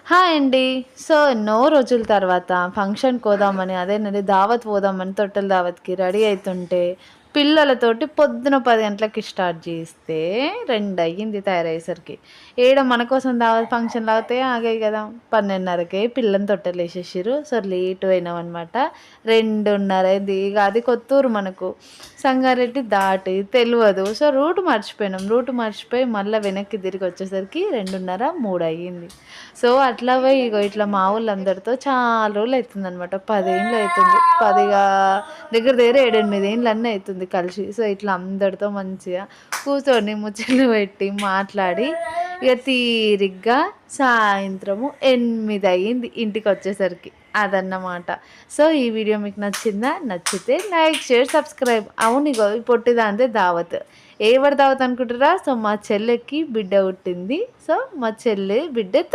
Hi అండి. So, ఎన్నో రోజుల తర్వాత ఫంక్షన్‌కి పోదామని అదేనండి దావత్ పోదామని తొట్టెల దావత్‌కి రెడీ అయితుంటే, పిల్లలతోటి పొద్దున 10 గంటలకి స్టార్ట్ చేస్తే 2 అయ్యింది తయారయ్యేసరికి. ఏడ మన కోసం దావత్ ఫంక్షన్‌లు అవుతే ఆగాయి గదా! 12:30కే పిల్లని తొట్టెలేసేసిర్రు. So, late అయినామనమాట. 2:30 అయింది. ఇగ అది కొత్తూరు మనకు. సంగారెడ్డి దాటి తెలవదు. So, route మర్చిపోయినాం. రూట్ మర్చిపోయి మళ్ళా వెనక్కి తిరిగొచ్చేసరికి 2:30, 3 అయ్యింది. సో, అట్లా పోయి ఇగో ఇట్లా మా వోళ్ళందరితో చాలా రోజులయితుందనమాట. 10 ఏండ్లయితుంది. 10 దగ్గర దగ్గర 7, 8 ఏండ్లన్నీ అయితుంది కలిసి. సో, ఇట్లా అందరితో మంచిగా కూర్చొని ముచ్చట్లు పెట్టి మాట్లాడి ఇగ తీరిగ్గా సాయంత్రము 8 అయ్యింది ఇంటికొచ్చేసరికి. అదన్నమాట. సో, ఈ వీడియో మీకు నచ్చిందా? నచ్చితే లైక్, షేర్, సబ్స్క్రైబ్. అవును ఇగో ఈ పొట్టిదానిదే దావత్. ఎవరి దావత్ అనుకుంటుర్రా? సో, మా చెల్లెకి బిడ్డ పుట్టింది. సో, మా చెల్లె బిడ్డ